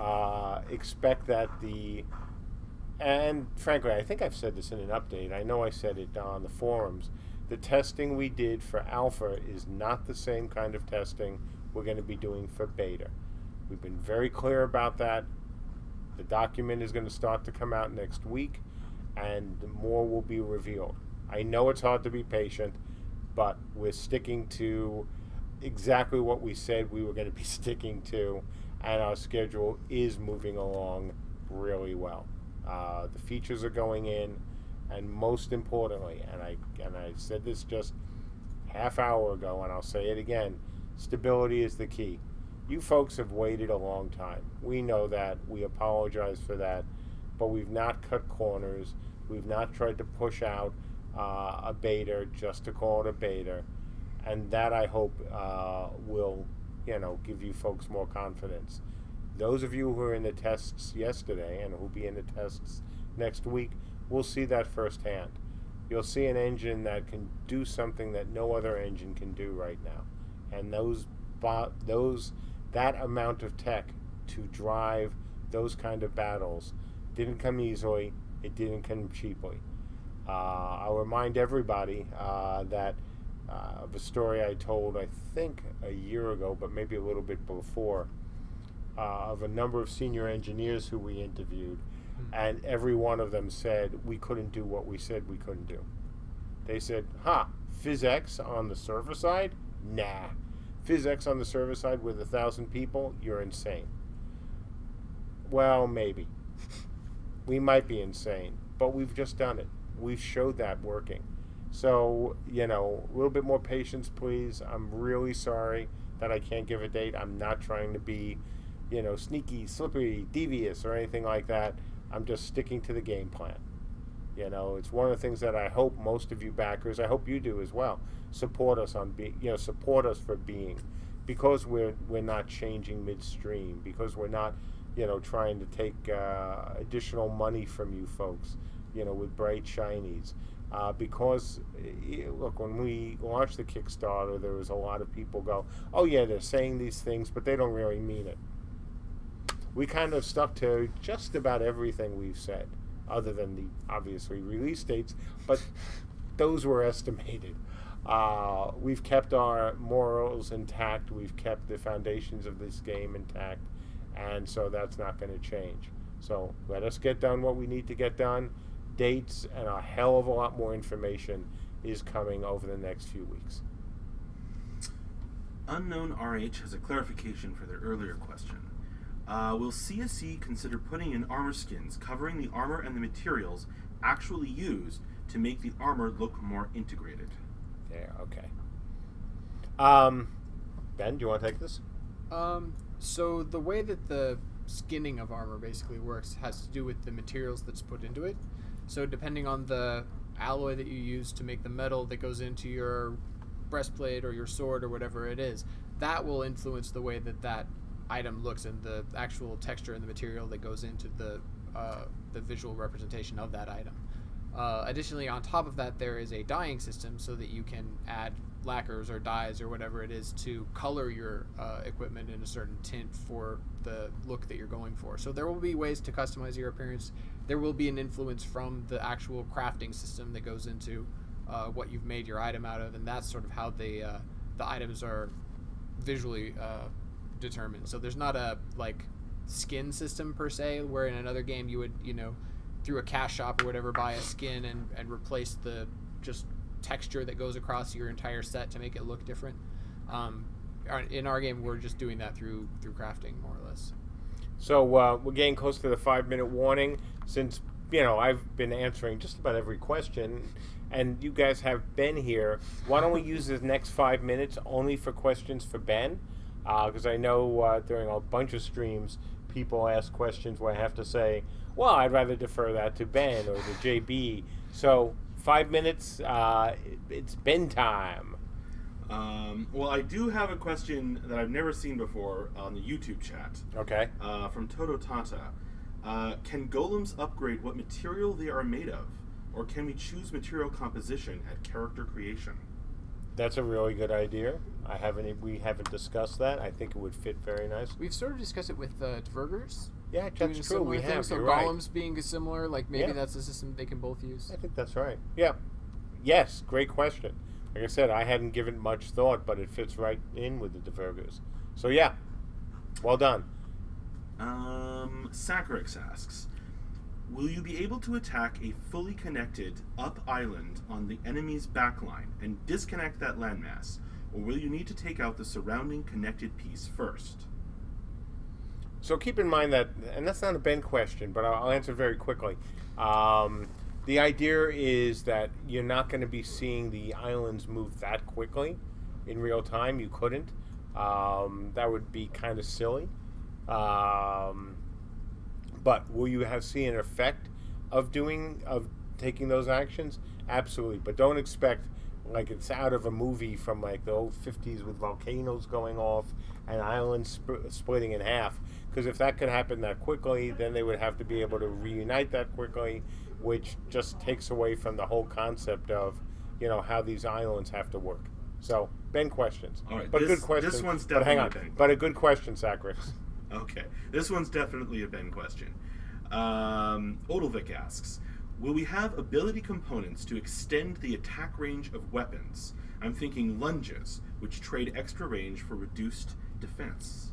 expect that and frankly, I think I've said this in an update. I know I said it on the forums. The testing we did for alpha is not the same kind of testing we're going to be doing for beta. We've been very clear about that. The document is going to start to come out next week, and more will be revealed. I know it's hard to be patient, but we're sticking to exactly what we said we were going to be sticking to, and our schedule is moving along really well. The features are going in, and most importantly, and I said this just half hour ago, and I'll say it again, stability is the key. You folks have waited a long time. We know that. We apologize for that, but we've not cut corners. We've not tried to push out a beta just to call it a beta, and that I hope will, give you folks more confidence. Those of you who were in the tests yesterday and who will be in the tests next week will see that firsthand. You'll see an engine that can do something that no other engine can do right now, and that amount of tech to drive those kind of battles didn't come easily. It didn't come cheaply. I'll remind everybody that of a story I told, I think, a year ago, but maybe a little bit before, of a number of senior engineers who we interviewed, and every one of them said we couldn't do what we said we couldn't do. They said, PhysX on the server side? Nah. PhysX on the server side with 1,000 people? You're insane. Well, maybe. We might be insane, but we've just done it. We've showed that working. So, a little bit more patience, please. I'm really sorry that I can't give a date. I'm not trying to be, sneaky, slippery, devious, or anything like that. I'm just sticking to the game plan. It's one of the things that I hope most of you backers, I hope you do as well, support us on support us for being, because we're not changing midstream, because we're not, trying to take additional money from you folks, with bright shinies. Because, look, when we launched the Kickstarter, there was a lot of people go, oh yeah, they're saying these things, but they don't really mean it. We kind of stuck to just about everything we've said, other than the, obviously, release dates, but those were estimated. We've kept our morals intact. We've kept the foundations of this game intact, and so that's not going to change. So let us get done what we need to get done. Dates and a hell of a lot more information is coming over the next few weeks. Unknown RH has a clarification for their earlier question. Will CSE consider putting in armor skins covering the armor and the materials actually used to make the armor look more integrated? Yeah, okay. Ben, do you want to take this? So the way that the skinning of armor basically works has to do with the materials that's put into it. So depending on the alloy that you use to make the metal that goes into your breastplate or your sword or whatever it is, that will influence the way that that item looks and the actual texture and the material that goes into the visual representation of that item. Additionally, on top of that, there is a dyeing system so that you can add lacquers or dyes or whatever it is to color your equipment in a certain tint for the look that you're going for. So there will be ways to customize your appearance. There will be an influence from the actual crafting system that goes into what you've made your item out of, and that's sort of how the items are visually determined. So there's not a like skin system per se, where in another game you would, through a cash shop or whatever, buy a skin and replace the just texture that goes across your entire set to make it look different. In our game, we're just doing that through crafting, more or less. So we're getting close to the 5-minute warning. Since I've been answering just about every question, and you guys have Ben here, why don't we use the next 5 minutes only for questions for Ben? Because I know during a bunch of streams, people ask questions where I have to say, well, I'd rather defer that to Ben or to JB. So 5 minutes, it's Ben time. Well, I do have a question that I've never seen before on the YouTube chat. Okay. From Toto Tata. Can golems upgrade what material they are made of? Or can we choose material composition at character creation? That's a really good idea. We haven't discussed that. I think it would fit very nice. We've sort of discussed it with Dvergers. Yeah, that's true. We have. So golems being similar, like maybe that's a system they can both use. I think that's right. Yeah. Yes, great question. Like I said, I hadn't given much thought, but it fits right in with the Dvergers. So yeah, well done. Sacrix asks, will you be able to attack a fully connected up island on the enemy's backline and disconnect that landmass, or will you need to take out the surrounding connected piece first? So keep in mind that, and that's not a Ben question, but I'll answer very quickly. The idea is that you're not going to be seeing the islands move that quickly in real time. You couldn't. That would be kind of silly. But will you see an effect of taking those actions? Absolutely. But don't expect like it's out of a movie from like the old 50s with volcanoes going off and islands splitting in half. Because if that could happen that quickly, then they would have to be able to reunite that quickly, which just takes away from the whole concept of, how these islands have to work. So, Ben questions. All right, but good question. This one's definitely but hang on. Ben. But a good question, Sacrix. Okay, this one's definitely a Ben question. Odilvik asks, will we have ability components to extend the attack range of weapons? I'm thinking lunges, which trade extra range for reduced defense.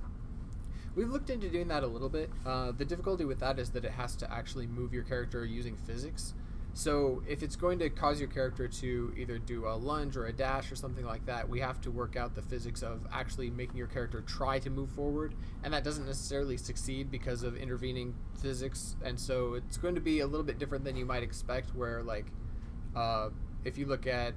We've looked into doing that a little bit. The difficulty with that is that it has to actually move your character using physics. So if it's going to cause your character to either do a lunge or a dash or something like that, we have to work out the physics of actually making your character try to move forward, and that doesn't necessarily succeed because of intervening physics, and so it's going to be a little bit different than you might expect, where like if you look at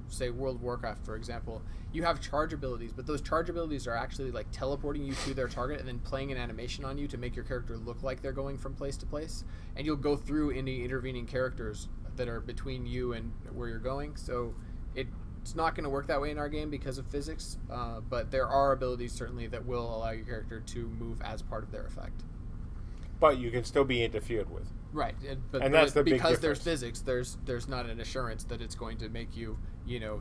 say World of Warcraft, for example, you have charge abilities, but those charge abilities are actually like teleporting you to their target and then playing an animation on you to make your character look like they're going from place to place, and you'll go through any intervening characters that are between you and where you're going. So it's not going to work that way in our game because of physics, but there are abilities certainly that will allow your character to move as part of their effect. But you can still be interfered with. Right, but that's the big because difference. There's physics, there's not an assurance that it's going to make you,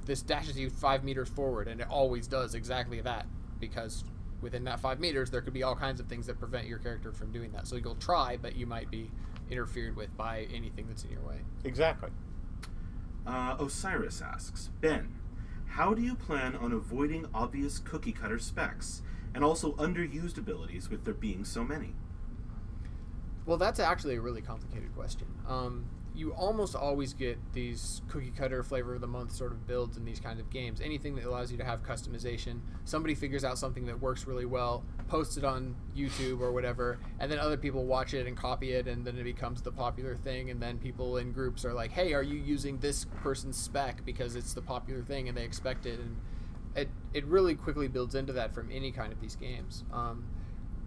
this dashes you 5 meters forward, and it always does exactly that, because within that 5 meters there could be all kinds of things that prevent your character from doing that. So you'll try, but you might be interfered with by anything that's in your way. Exactly. Osiris asks, Ben, how do you plan on avoiding obvious cookie cutter specs and also underused abilities with there being so many? Well, that's actually a really complicated question. you almost always get these cookie cutter flavor of the month sort of builds in these kinds of games. Anything that allows you to have customization. Somebody figures out something that works really well, posts it on YouTube or whatever, and then other people watch it and copy it, and then it becomes the popular thing, and then people in groups are like, hey, are you using this person's spec because it's the popular thing, and they expect it, and it really quickly builds into that from any kind of these games.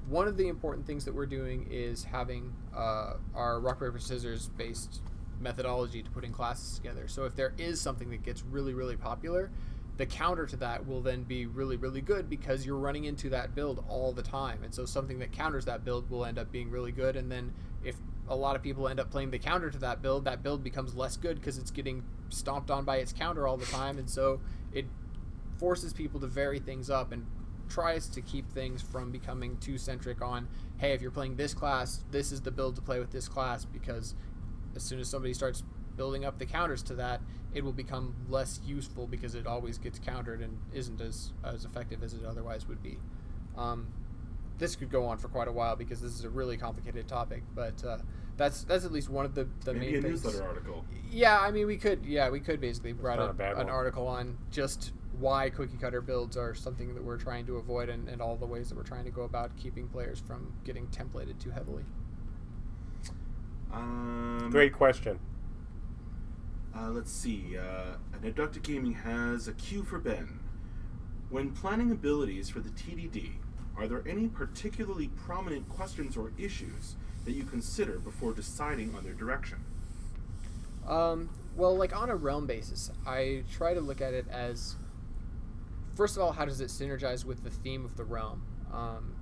One of the important things that we're doing is having our rock, paper, scissors based methodology to putting classes together. So if there is something that gets really, really popular, the counter to that will then be really, really good because you're running into that build all the time. And so something that counters that build will end up being really good. And then if a lot of people end up playing the counter to that build becomes less good because it's getting stomped on by its counter all the time. And so it forces people to vary things up and tries to keep things from becoming too centric on, hey, if you're playing this class, this is the build to play with this class, because as soon as somebody starts building up the counters to that, it will become less useful because it always gets countered and isn't as effective as it otherwise would be. This could go on for quite a while because this is a really complicated topic, but that's at least one of the Maybe main a things. newsletter article. Yeah, I mean, we could basically write not a bad an one. article on just why cookie cutter builds are something that we're trying to avoid, and all the ways that we're trying to go about keeping players from getting templated too heavily. Great question. Let's see. Abducted Gaming has a cue for Ben. When planning abilities for the TDD, are there any particularly prominent questions or issues that you consider before deciding on their direction? Well, like on a realm basis, I try to look at it as, first of all, how does it synergize with the theme of the realm?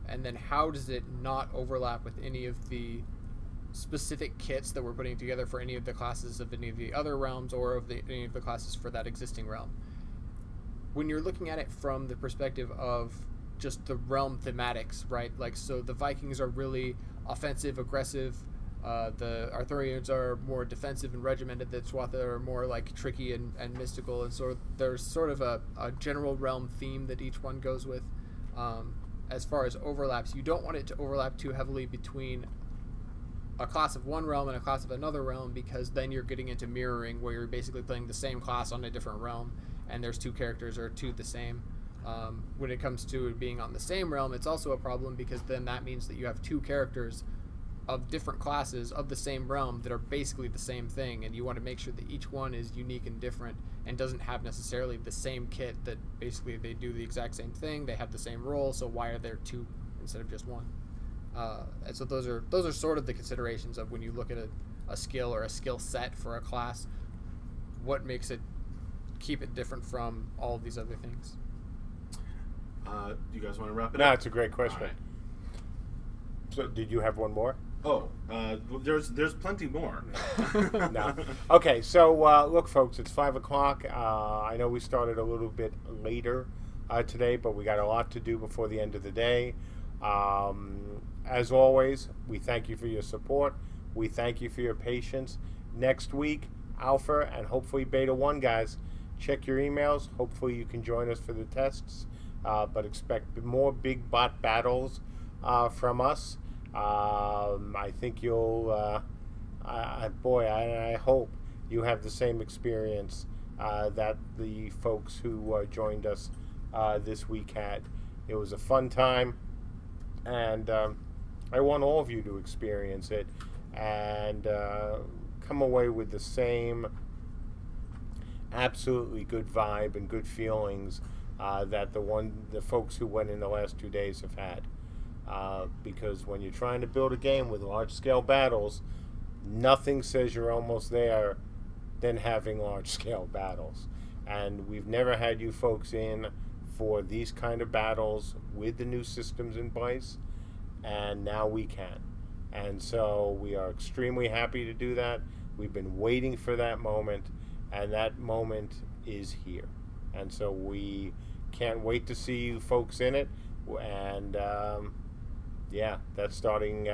And then how does it not overlap with any of the specific kits that we're putting together for any of the classes of any of the other realms or of any of the classes for that existing realm? When you're looking at it from the perspective of just the realm thematics, right? Like, so the Vikings are really offensive, aggressive. The Arthurians are more defensive and regimented. The Tuatha are more like tricky and mystical. And so there's sort of a general realm theme that each one goes with. As far as overlaps, you don't want it to overlap too heavily between a class of one realm and a class of another realm, because then you're getting into mirroring where you're basically playing the same class on a different realm and there's two characters or two the same. When it comes to it being on the same realm, it's also a problem because then that means that you have two characters of different classes of the same realm that are basically the same thing, and you want to make sure that each one is unique and different and doesn't have necessarily the same kit, that basically they do the exact same thing, they have the same role, so why are there two instead of just one? And so those are sort of the considerations of when you look at a skill or a skill set for a class, what makes it keep it different from all of these other things. Do you guys want to wrap it No, up? it's a great question. All right. So, did you have one more? Oh, there's plenty more. No. Okay, so look, folks, it's 5 o'clock. I know we started a little bit later today, but we got a lot to do before the end of the day. As always, we thank you for your support. We thank you for your patience. Next week, Alpha and hopefully Beta 1, guys. Check your emails. Hopefully you can join us for the tests, but expect more big bot battles from us. I think you'll, I hope you have the same experience that the folks who joined us this week had. It was a fun time, and I want all of you to experience it and come away with the same absolutely good vibe and good feelings that the folks who went in the last 2 days have had. Because when you're trying to build a game with large-scale battles, nothing says you're almost there than having large-scale battles. And we've never had you folks in for these kind of battles with the new systems in place, and now we can. And so we are extremely happy to do that. We've been waiting for that moment, and that moment is here. And so we can't wait to see you folks in it. And yeah, that's starting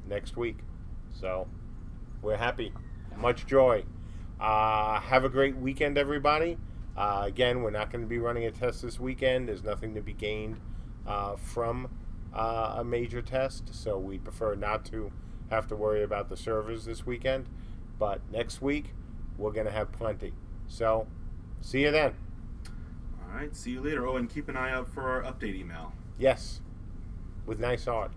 next week. So we're happy. Much joy. Have a great weekend, everybody. Again, we're not going to be running a test this weekend. There's nothing to be gained from a major test, so we prefer not to have to worry about the servers this weekend. But next week, we're going to have plenty. So, see you then. All right, see you later. Oh, and keep an eye out for our update email. Yes, with nice art.